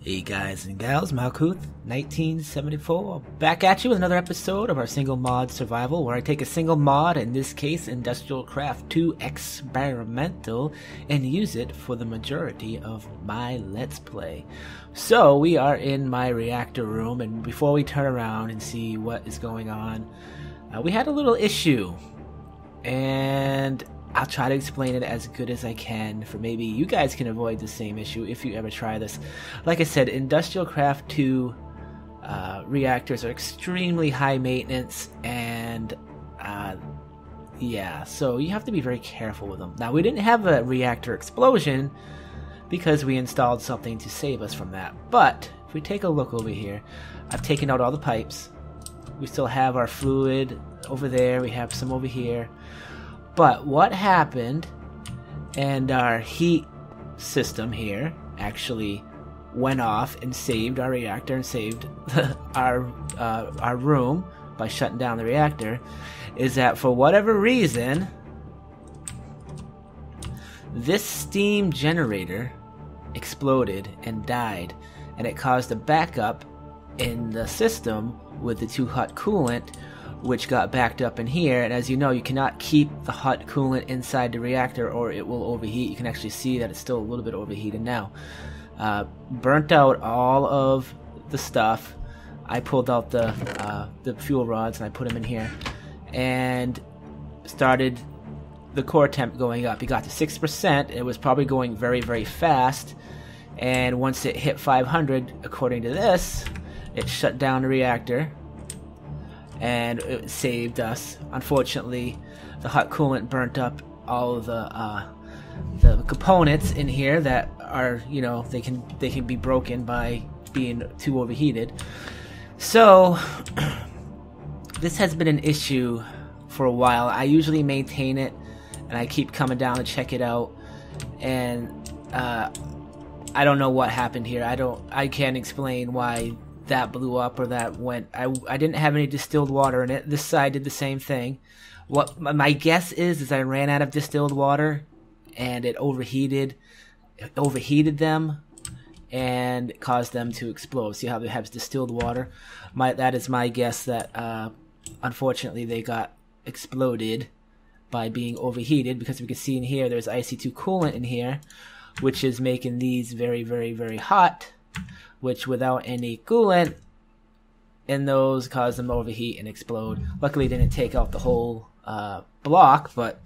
Hey guys and gals, Malkuth, 1974, back at you with another episode of our single mod survival, where I take a single mod, in this case Industrial Craft 2 Experimental, and use it for the majority of my Let's Play. So we are in my reactor room, and before we turn around and see what is going on, we had a little issue, and I'll try to explain it as good as I can for maybe you guys can avoid the same issue if you ever try this. Like I said, Industrial Craft 2 reactors are extremely high maintenance, and yeah, so you have to be very careful with them. Now, we didn't have a reactor explosion because we installed something to save us from that. But if we take a look over here, I've taken out all the pipes. We still have our fluid over there. We have some over here. But what happened, and our heat system here actually went off and saved our reactor and saved our room by shutting down the reactor, is that for whatever reason, this steam generator exploded and died, and it caused a backup in the system with the too hot coolant, which got backed up in here. And as you know, you cannot keep the hot coolant inside the reactor or it will overheat. You can actually see that it's still a little bit overheated now. Burnt out all of the stuff. I pulled out the fuel rods and I put them in here and started the core temp going up. It got to 6%. It was probably going very, very fast, and once it hit 500, according to this, it shut down the reactor and it saved us. Unfortunately, the hot coolant burnt up all of the components in here that are, you know, they can be broken by being too overheated. So this has been an issue for a while. I usually maintain it, and I keep coming down to check it out, and I don't know what happened here. I can't explain why that blew up or that went. I didn't have any distilled water in it. This side did the same thing. What my guess is I ran out of distilled water and it overheated them and caused them to explode. See how they have distilled water? That is my guess, that unfortunately they got exploded by being overheated, because we can see in here there's IC2 coolant in here, which is making these very, very, very hot, which without any coolant in those caused them to overheat and explode. Luckily it didn't take out the whole block, but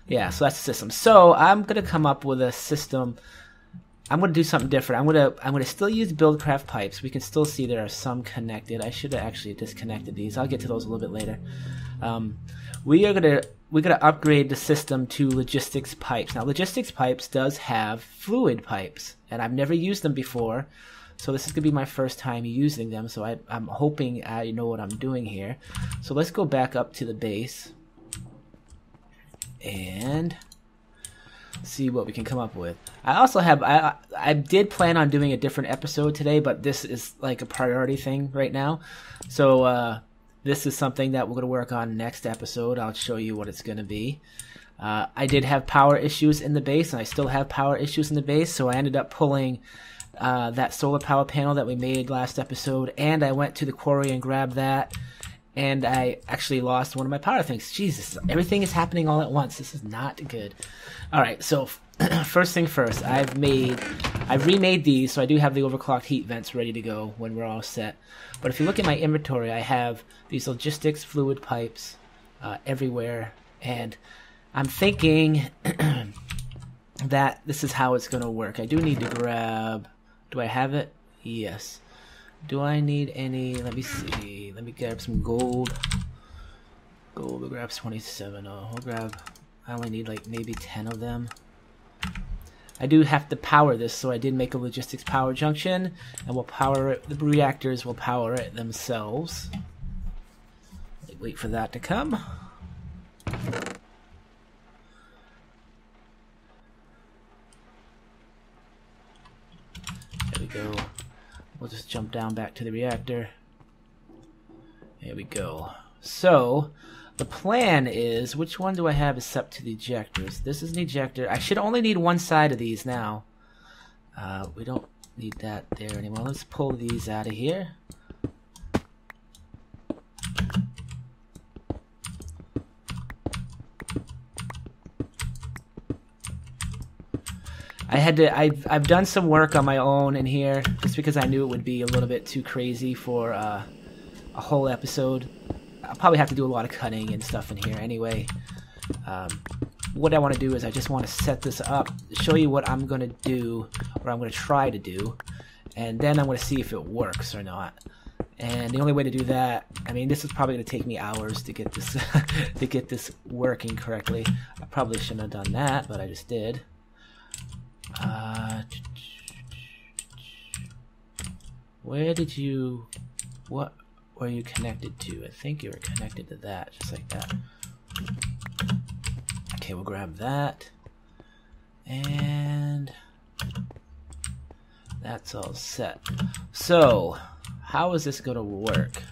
yeah, so that's the system. So I'm gonna come up with a system. I'm gonna do something different. I'm gonna still use BuildCraft pipes. We can still see there are some connected. I should have actually disconnected these. I'll get to those a little bit later. We're gonna upgrade the system to logistics pipes. Now, logistics pipes does have fluid pipes, and I've never used them before. So this is going to be my first time using them, so I'm hoping I know what I'm doing here. So let's go back up to the base and see what we can come up with. I also have, I did plan on doing a different episode today, but this is like a priority thing right now. So this is something that we're going to work on next episode. I'll show you what it's going to be. I did have power issues in the base, and I still have power issues in the base, so I ended up pulling that solar power panel that we made last episode, and I went to the quarry and grabbed that, and I actually lost one of my power things. Jesus, everything is happening all at once. This is not good. Alright, so first thing first, I've remade these, so I do have the overclocked heat vents ready to go when we're all set. But if you look at my inventory, I have these logistics fluid pipes everywhere, and I'm thinking that this is how it's going to work. I do need to grab... Do I have it? Yes. Do I need any? Let me see. Let me grab some gold. Gold, we'll grab 27. Oh, we'll grab... I only need like maybe 10 of them. I do have to power this, so I did make a logistics power junction, and we'll power it. The reactors will power it themselves. Wait for that to come. There we go. We'll just jump down back to the reactor. There we go. So the plan is, which one do I have is set to the ejectors? This is an ejector. I should only need one side of these now. We don't need that there anymore. Let's pull these out of here. I've done some work on my own in here just because I knew it would be a little bit too crazy for a whole episode. I'll probably have to do a lot of cutting and stuff in here anyway. What I want to do is I just want to set this up, show you what I'm going to do, or I'm going to try to do, and then I'm going to see if it works or not. And the only way to do that, I mean, this is probably going to take me hours to get this to get this working correctly. I probably shouldn't have done that, but I just did. What were you connected to? I think you were connected to that, just like that. Okay, we'll grab that. And that's all set. So, how is this going to work?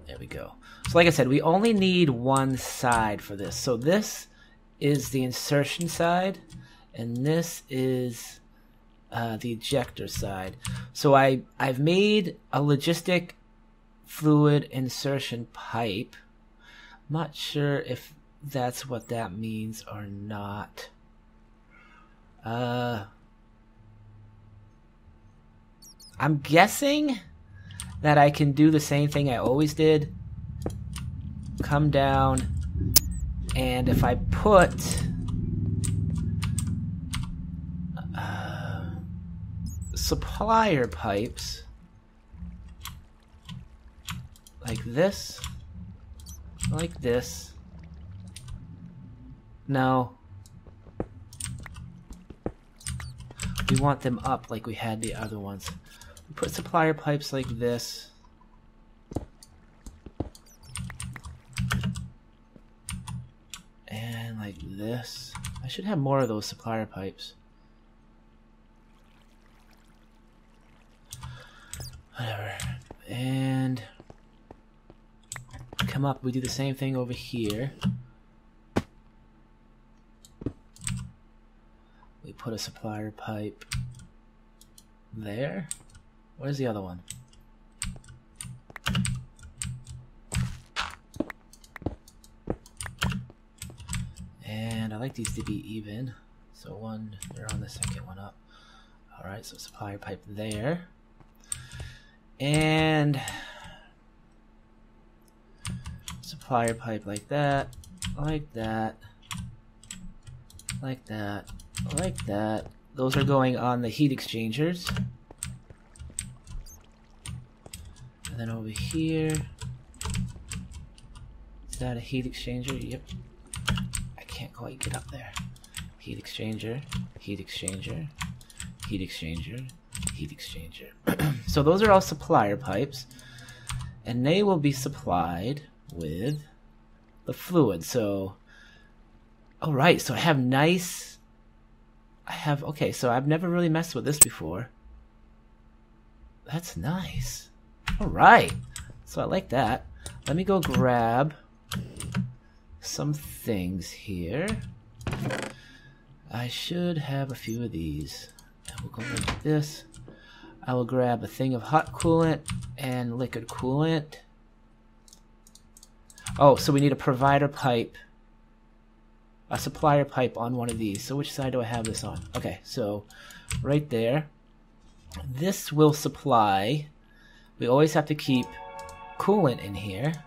There we go. So like I said, we only need one side for this. So this is the insertion side, and this is the ejector side. So I've made a logistic fluid insertion pipe. I'm not sure if that's what that means or not. I'm guessing that I can do the same thing I always did. Come down, and if I put supplier pipes like this, no, we want them up like we had the other ones. We put supplier pipes like this, and like this. I should have more of those supplier pipes. Whatever. And come up, we do the same thing over here. We put a supplier pipe there. Where's the other one? And I like these to be even. So one, they're on the second one up. Alright, so supplier pipe there. And supplier pipe like that, like that, like that, like that. Those are going on the heat exchangers. And then over here, is that a heat exchanger? Yep. I can't quite get up there. Heat exchanger, heat exchanger, heat exchanger, heat exchanger. So those are all supplier pipes, and they will be supplied with the fluid. So, alright, so okay, so I've never really messed with this before. That's nice. Alright, so I like that. Let me go grab some things here. I should have a few of these. And we'll go like this. I will grab a thing of hot coolant and liquid coolant. Oh, so we need a provider pipe, a supplier pipe on one of these. So which side do I have this on? Okay, so right there. This will supply. We always have to keep coolant in here,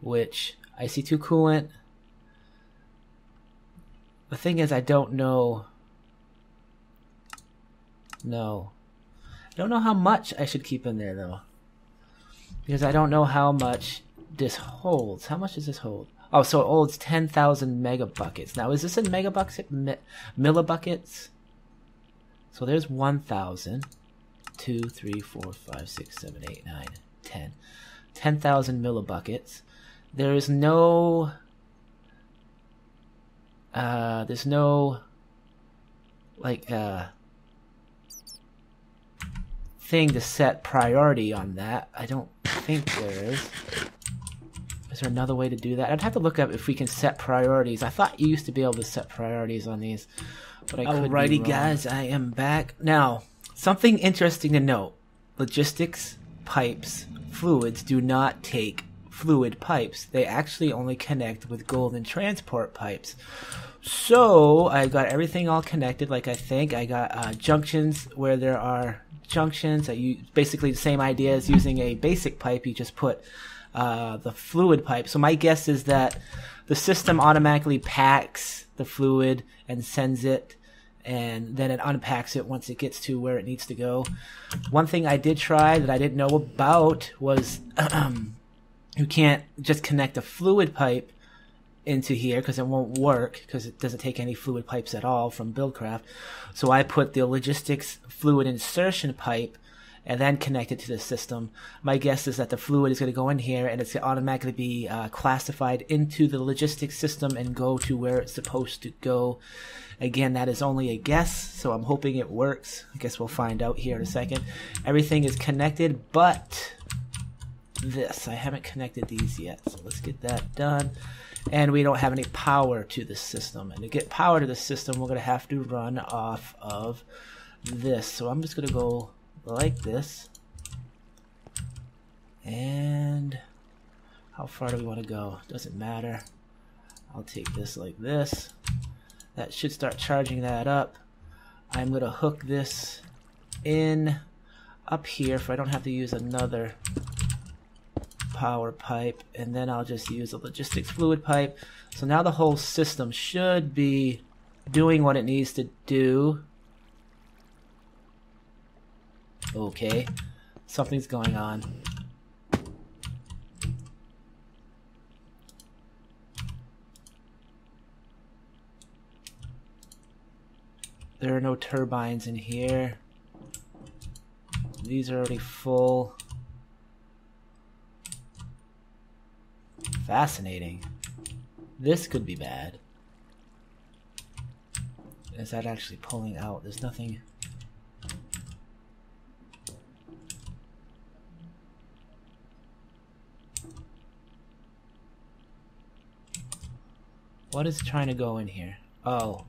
which IC2 coolant. The thing is, I don't know. No. I don't know how much I should keep in there, though. Because I don't know how much this holds. How much does this hold? Oh, so it holds 10,000 megabuckets. Now, is this in megabuckets? Millibuckets? So there's 1,000. 2, 3, 4, 5, 6, 7, 8, 9, 10. 10,000 millibuckets. There is no... there's no... like, thing to set priority on that. I don't think there is. Is there another way to do that? I'd have to look up if we can set priorities. I thought you used to be able to set priorities on these. But I could be wrong. Guys, I am back. Now, something interesting to note. Logistics, pipes, fluids do not take fluid pipes. They actually only connect with golden transport pipes. So I got everything all connected. Like I think I got junctions where there are junctions. Basically the same idea as using a basic pipe. You just put the fluid pipe. So my guess is that the system automatically packs the fluid and sends it, and then it unpacks it once it gets to where it needs to go. One thing I did try that I didn't know about was you can't just connect a fluid pipe into here because it won't work, because it doesn't take any fluid pipes at all from Buildcraft. So I put the logistics fluid insertion pipe and then connect it to the system. My guess is that the fluid is going to go in here and it's going to automatically be classified into the logistics system and go to where it's supposed to go. Again, that is only a guess, so I'm hoping it works. I guess we'll find out here in a second. Everything is connected, but this. I haven't connected these yet, so let's get that done. And we don't have any power to the system. And to get power to the system, we're going to have to run off of this. So I'm just going to go like this. And how far do we want to go? Doesn't matter. I'll take this like this. That should start charging that up. I'm going to hook this in up here if I don't have to use another power pipe, and then I'll just use a logistics fluid pipe. So now the whole system should be doing what it needs to do. Okay, something's going on. There are no turbines in here. These are already full. Fascinating. This could be bad. Is that actually pulling out? There's nothing. What is trying to go in here? Oh.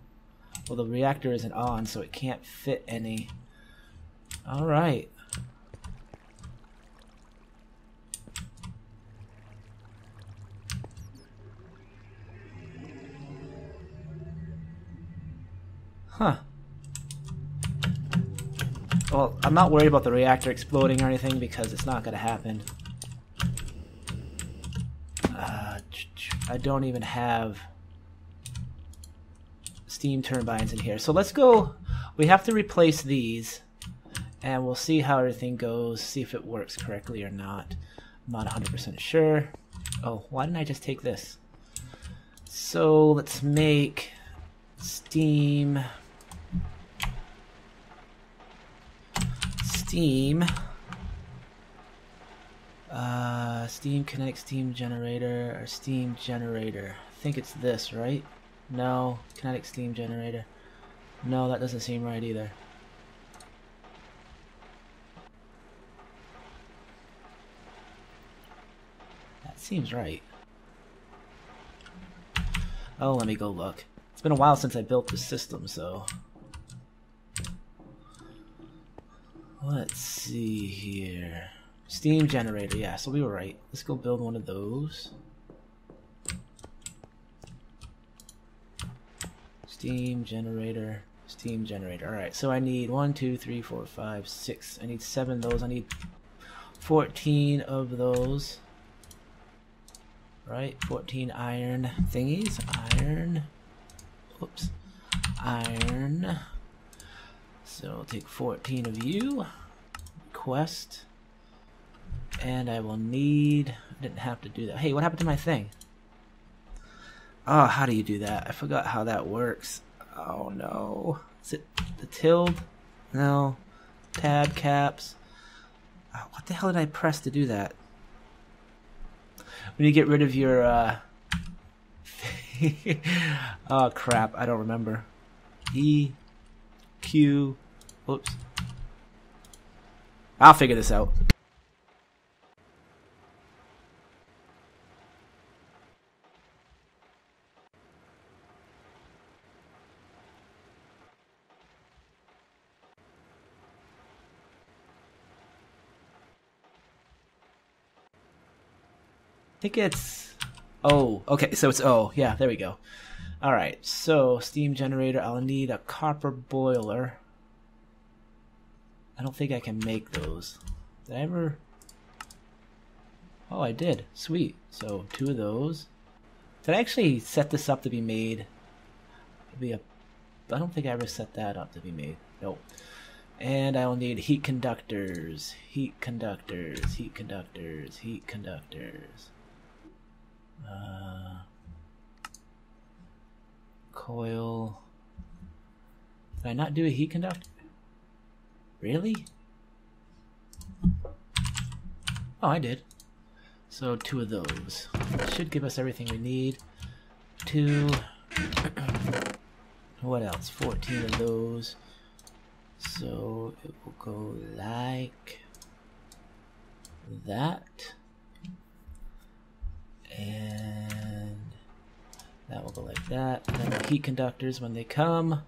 Well, the reactor isn't on, so it can't fit any. Alright. Huh. Well, I'm not worried about the reactor exploding or anything because it's not going to happen. I don't even have steam turbines in here. So let's go. We have to replace these, and we'll see how everything goes, see if it works correctly or not. I'm not 100% sure. Oh, why didn't I just take this? So let's make steam kinetic steam generator, or steam generator. I think it's this, right? No, kinetic steam generator. No, that doesn't seem right either. That seems right. Oh, let me go look. It's been a while since I built this system, so let's see here. Steam generator, yeah, so we were right. Let's go build one of those. Steam generator, steam generator. Alright, so I need 1, 2, 3, 4, 5, 6. I need 7 of those. I need 14 of those. Right, 14 iron thingies. Iron. Oops. Iron. So I'll take 14 of you. Request. And I will need... I didn't have to do that. Hey, what happened to my thing? Oh, how do you do that? I forgot how that works. Oh no. Is it the tilde? No. Tab caps. Oh, what the hell did I press to do that? When you get rid of your oh crap, I don't remember. E Q. Oops. I'll figure this out. I think it's O. Okay, so it's O. Yeah, there we go. Alright, so steam generator. I'll need a copper boiler. I don't think I can make those. Did I ever? Oh, I did. Sweet. So 2 of those. Did I actually set this up to be made? I don't think I ever set that up to be made. Nope. And I will need heat conductors. Heat conductors. Heat conductors. Heat conductors. Coil. Did I not do a heat conductor? Really? Oh, I did. So 2 of those. Should give us everything we need. 2. What else? 14 of those. So it will go like that. And that will go like that. And then the heat conductors, when they come,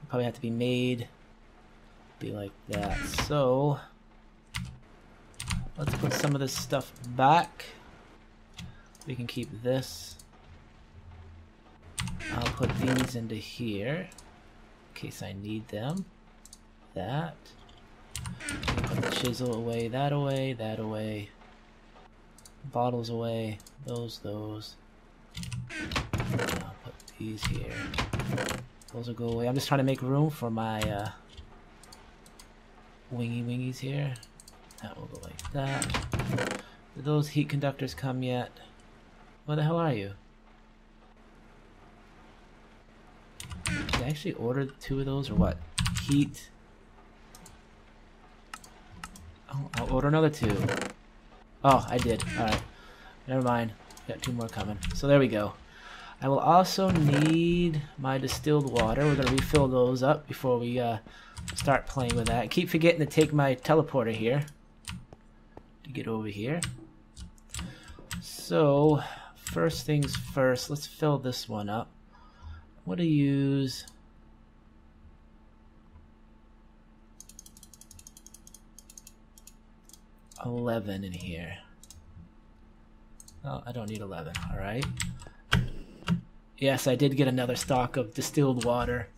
probably have to be made be like that. So let's put some of this stuff back. We can keep this. I'll put these into here in case I need them. That. Put the chisel away, that away, that away. Bottles away, those. I'll put these here. Those will go away. I'm just trying to make room for my wingies here. That will go like that. Did those heat conductors come yet? Where the hell are you? Did I actually order 2 of those or what? Heat. Oh, I'll order another 2. Oh, I did. Alright. Never mind. Got 2 more coming. So there we go. I will also need my distilled water. We're going to refill those up before we start playing with that. I keep forgetting to take my teleporter here to get over here. So, first things first, let's fill this one up. I'm going to use... $11 in here. Oh, I don't need 11. All right. Yes, I did get another stock of distilled water.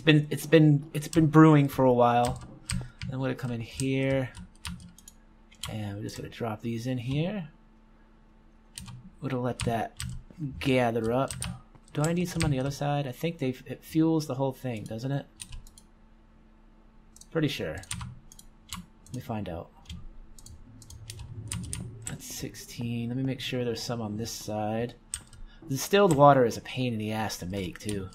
It's been brewing for a while. I'm gonna come in here, and we're just gonna drop these in here. We're gonna let that gather up. Do I need some on the other side? I think it fuels the whole thing, doesn't it? Pretty sure. Let me find out. That's 16. Let me make sure there's some on this side. Distilled water is a pain in the ass to make, too.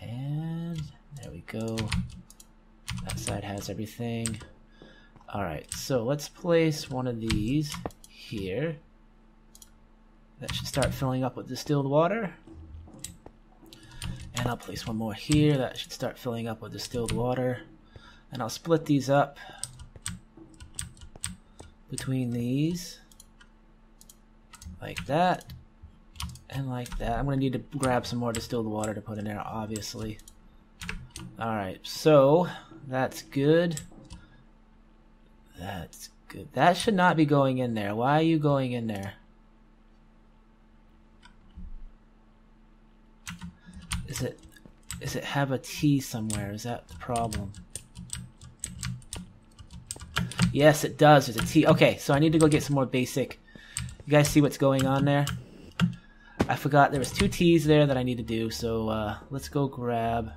And there we go. That side has everything. Alright, so let's place one of these here. That should start filling up with distilled water. And I'll place one more here. That should start filling up with distilled water. And I'll split these up between these. Like that. And like that. I'm going to need to grab some more distilled water to put in there, obviously. Alright, so that's good. That's good. That should not be going in there. Why are you going in there? Is it have a T somewhere? Is that the problem? Yes, it does. There's a T. Okay, so I need to go get some more basic. You guys see what's going on there? I forgot there was 2 T's there that I need to do, so let's go grab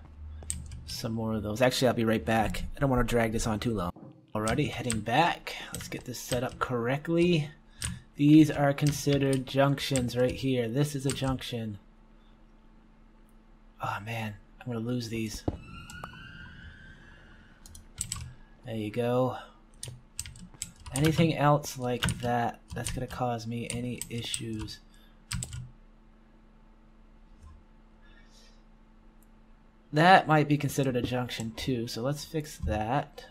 some more of those. Actually, I'll be right back. I don't want to drag this on too long. Alrighty, heading back. Let's get this set up correctly. These are considered junctions right here. This is a junction. Oh man, I'm going to lose these. There you go. Anything else like that that's going to cause me any issues. That might be considered a junction too, so let's fix that.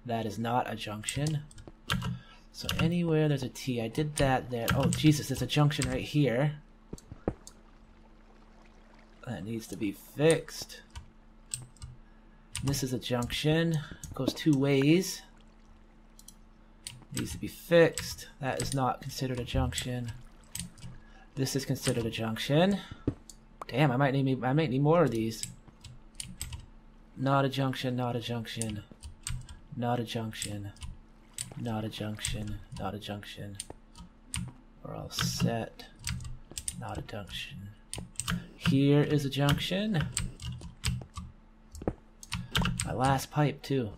That is not a junction. So anywhere there's a T, I did that there. Oh Jesus, there's a junction right here. That needs to be fixed. This is a junction. It goes 2 ways. Needs to be fixed. That is not considered a junction. This is considered a junction. Damn, I might need more of these. Not a junction, not a junction. Not a junction. Not a junction. Not a junction. We're all set. Not a junction. Here is a junction. My last pipe too.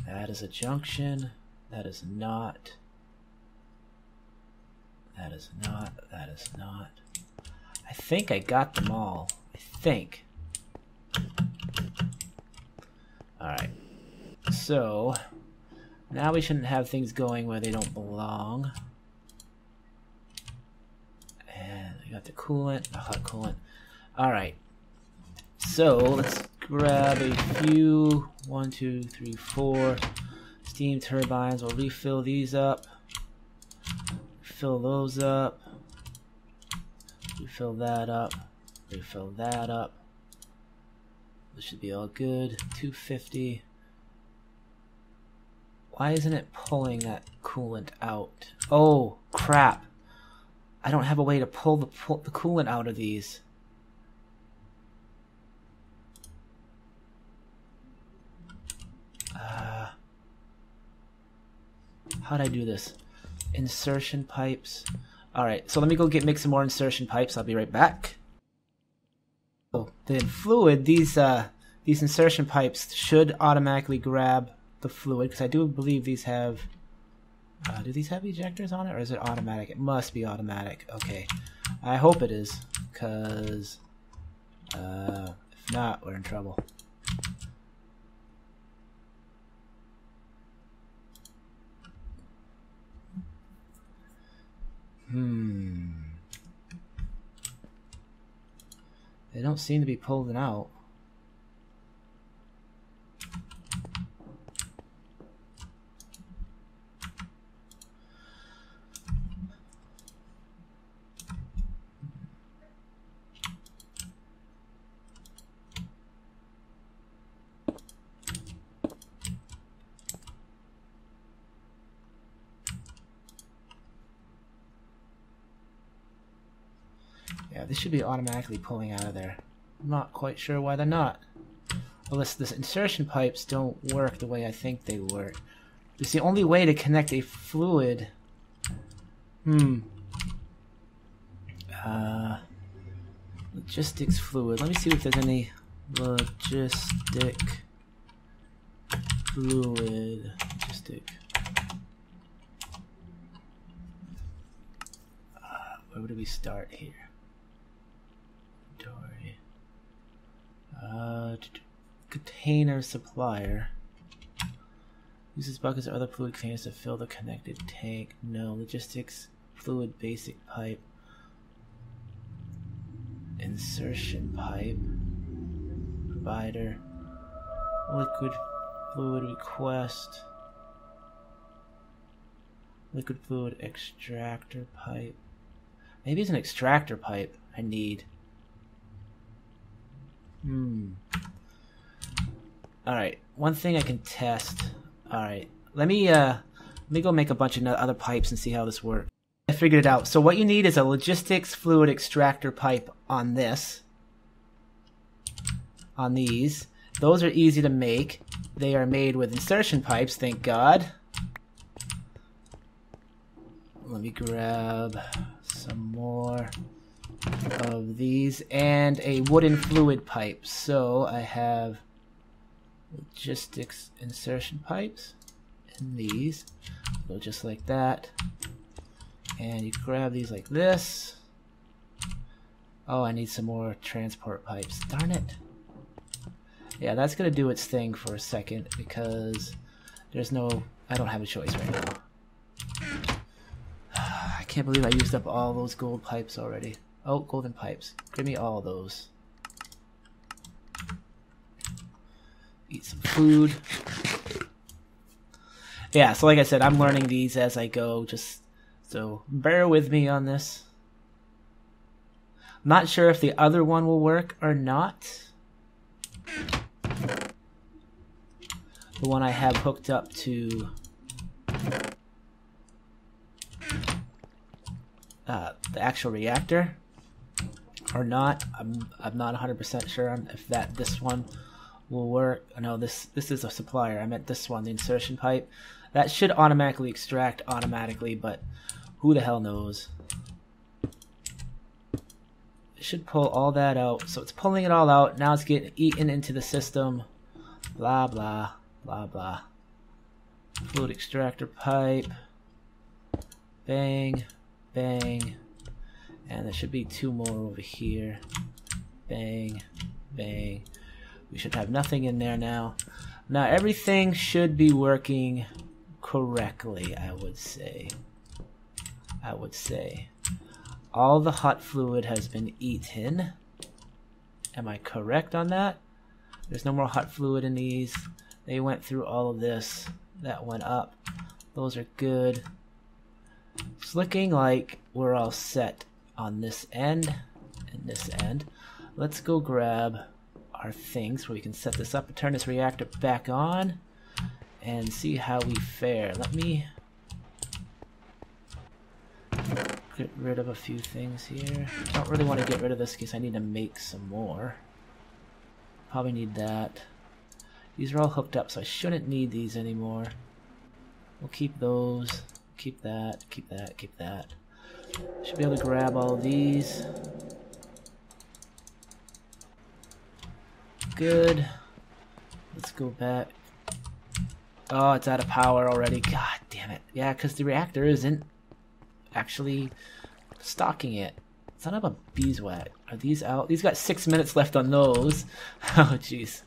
That is a junction. That is not. That is not. That is not. I think I got them all. I think. Alright. So, now we shouldn't have things going where they don't belong. And we got the coolant, the hot coolant. Alright. So, let's grab a few. 1, 2, 3, 4 steam turbines. We'll refill these up. Fill those up. Refill that up. Refill that up. This should be all good. 250. Why isn't it pulling that coolant out? Oh, crap. I don't have a way to pull the coolant out of these. How'd I do this? Insertion pipes. Alright, so let me go make some more insertion pipes. I'll be right back. Oh, the fluid, these insertion pipes should automatically grab the fluid, because I do believe these have... do these have ejectors on it, or is it automatic? It must be automatic. Okay. I hope it is, because if not, we're in trouble. They don't seem to be pulling out. Yeah, this should be automatically pulling out of there. I'm not quite sure why they're not. Well, this insertion pipes don't work the way I think they work. It's the only way to connect a fluid. Logistics fluid. Let me see if there's any logistic fluid. Logistic. Where do we start here? Container supplier. Uses buckets or other fluid containers to fill the connected tank. No. Logistics fluid basic pipe. Insertion pipe. Provider. Liquid fluid request. Liquid fluid extractor pipe. Maybe it's an extractor pipe I need. Alright, one thing I can test. Alright, let me go make a bunch of other pipes and see how this works. I figured it out. So what you need is a logistics fluid extractor pipe on this. On these. Those are easy to make. They are made with insertion pipes, thank God. Let me grab some more of these and a wooden fluid pipe. So I have logistics insertion pipes and these go just like that, and you grab these like this. Oh, I need some more transport pipes. Darn it. Yeah, that's gonna do its thing for a second because I don't have a choice right now. I can't believe I used up all those gold pipes already. Oh, golden pipes. Give me all those. Eat some food. Yeah, so like I said, I'm learning these as I go, just so bear with me on this. I'm not sure if the other one will work or not. the one I have hooked up to the actual reactor or not. I'm not 100% sure on if this one will work. No, this is a supplier. I meant this one, the insertion pipe. That should automatically extract automatically, but who the hell knows? It should pull all that out. So it's pulling it all out. Now it's getting eaten into the system. Blah, blah, blah, blah. Fluid extractor pipe. Bang, bang. And there should be 2 more over here. Bang, bang. We should have nothing in there now. Now everything should be working correctly, I would say. All the hot fluid has been eaten. Am I correct on that? There's no more hot fluid in these. They went through all of this. That went up. Those are good. It's looking like we're all set on this end and this end. Let's go grab our things where we can set this up and turn this reactor back on and see how we fare. Let me get rid of a few things here. I don't really want to get rid of this because I need to make some more. Probably need that. These are all hooked up, so I shouldn't need these anymore. We'll keep those. Keep that. Keep that. Keep that. Should be able to grab all of these. Good. Let's go back. Oh, it's out of power already. God damn it. Yeah, because the reactor isn't actually stocking it. Son of a beeswax. Are these out? These got 6 minutes left on those. Oh, jeez.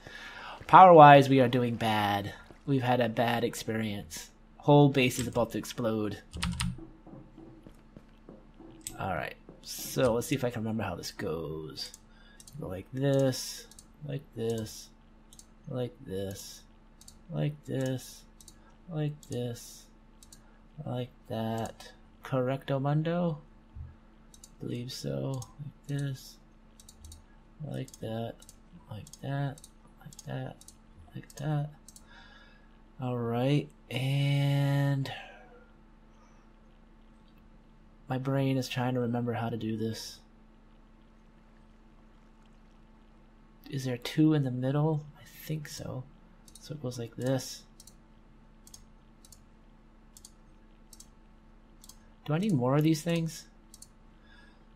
Power-wise, we are doing bad. We've had a bad experience. Whole base is about to explode. Alright. So, let's see if I can remember how this goes. Go like this. Like this. Like this. Like this. Like this. Like that. Correcto mundo? Believe so. Like this. Like that. Like that. Like that. Like that. Alright. And my brain is trying to remember how to do this. Is there 2 in the middle? I think so. So it goes like this. Do I need more of these things?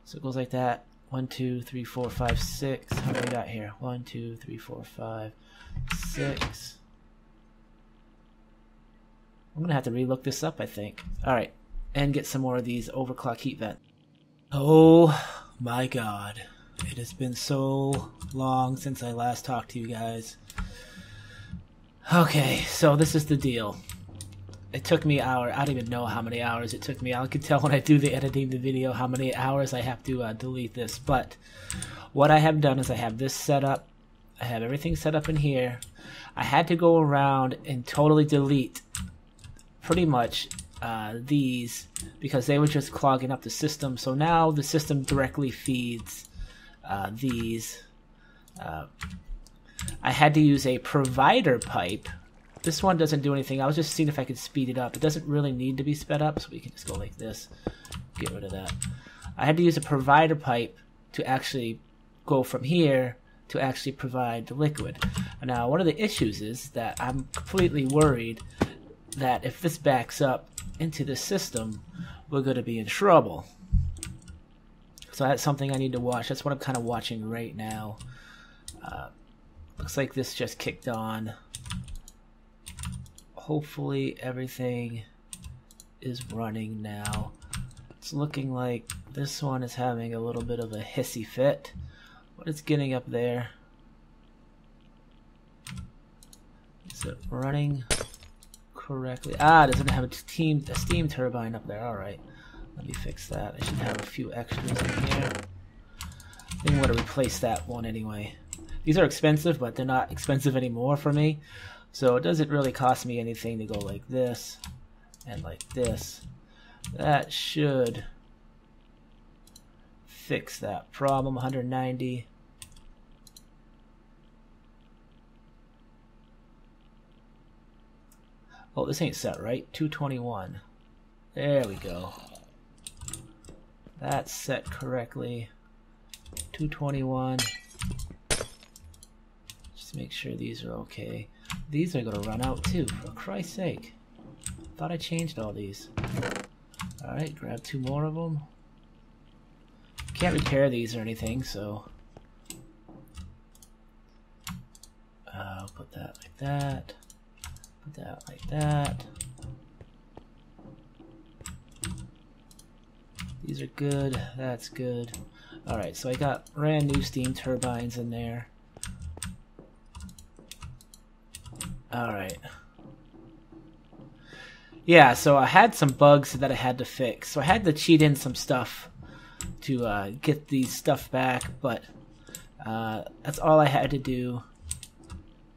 So it goes like that. 1, 2, 3, 4, 5, 6. How many we got here? 1, 2, 3, 4, 5, 6. I'm gonna have to relook this up, I think. Alright. And get some more of these overclock heat vent. Oh my god. It has been so long since I last talked to you guys. Okay, so this is the deal. It took me hours. I don't even know how many hours it took me. I can tell when I do the editing the video how many hours I have to delete this. But what I have done is I have this set up. I have everything set up in here. I had to go around and totally delete pretty much these because they were just clogging up the system. So now the system directly feeds these. I had to use a provider pipe. This one doesn't do anything. I was just seeing if I could speed it up. It doesn't really need to be sped up, so we can just go like this. Get rid of that. I had to use a provider pipe to actually go from here to actually provide the liquid. Now, one of the issues is that I'm completely worried that if this backs up into the system, we're going to be in trouble. So that's something I need to watch. That's what I'm kind of watching right now. Looks like this just kicked on. Hopefully everything is running now. It's looking like this one is having a little bit of a hissy fit. What is getting up there? Is it running correctly? Ah, it doesn't have a steam turbine up there. Alright. Let me fix that. I should have a few extras in here. I think I'm going to replace that one anyway. These are expensive, but they're not expensive anymore for me. So it doesn't really cost me anything to go like this and like this. That should fix that problem. 190. Oh, this ain't set right. 221. There we go. That's set correctly. 221. Just make sure these are okay. These are gonna run out too, for Christ's sake. Thought I changed all these. Alright, grab 2 more of them. Can't repair these or anything, so put that like that. Put that like that. These are good. That's good. Alright, so I got brand new steam turbines in there. Alright. Yeah, so I had some bugs that I had to fix. So I had to cheat in some stuff to get these stuff back, but that's all I had to do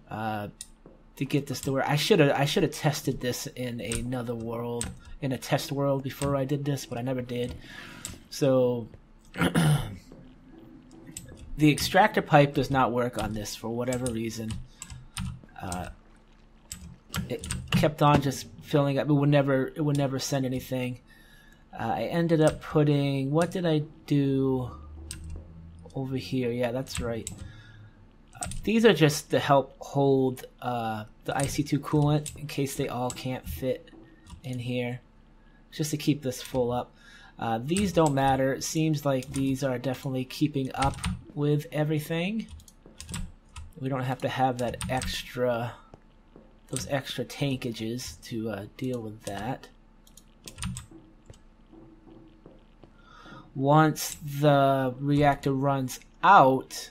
to get this to work. I should have tested this in another world, in a test world before I did this, but I never did. So the extractor pipe does not work on this for whatever reason. It kept on just filling up. It would never send anything. I ended up putting, what did I do over here? Yeah, that's right. These are just to help hold the IC2 coolant in case they all can't fit in here, just to keep this full up. These don't matter. It seems like these are definitely keeping up with everything. We don't have to have that extra, those extra tankages to deal with that. Once the reactor runs out,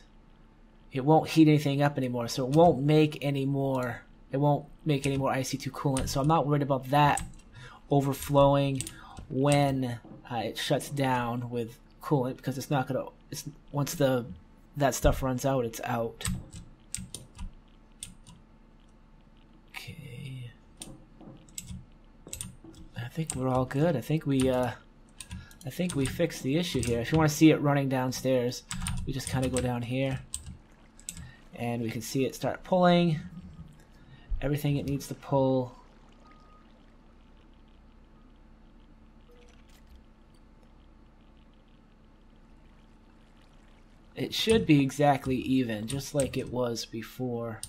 it won't heat anything up anymore, so it won't make any more. It won't make any more IC2 coolant. So I'm not worried about that overflowing when it shuts down with coolant, because it's not gonna. Once that stuff runs out, it's out. Okay. I think we're all good. I think we fixed the issue here. If you want to see it running downstairs, we just kind of go down here. And we can see it start pulling everything it needs to pull. It should be exactly even, just like it was before.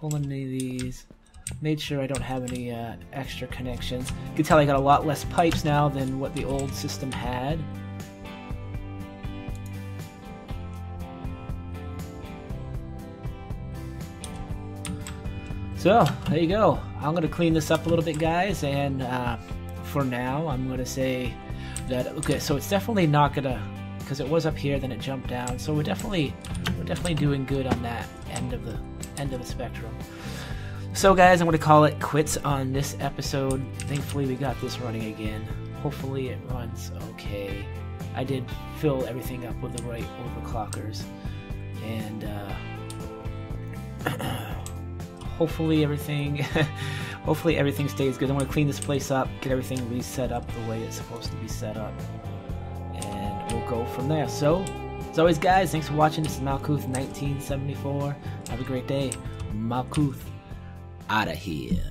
Pull any of these. Made sure I don't have any extra connections. You can tell I got a lot less pipes now than what the old system had. So, there you go. I'm going to clean this up a little bit, guys, and for now, I'm going to say that, okay, so it's definitely not going to, because it was up here, then it jumped down, so we're definitely doing good on that end of the spectrum. So, guys, I'm going to call it quits on this episode. Thankfully, we got this running again. Hopefully, it runs okay. I did fill everything up with the right overclockers, and hopefully everything stays good. I'm going to clean this place up, get everything reset up the way it's supposed to be set up, and we'll go from there. So, as always, guys, thanks for watching. This is Malkuth 1974. Have a great day. Malkuth out of here.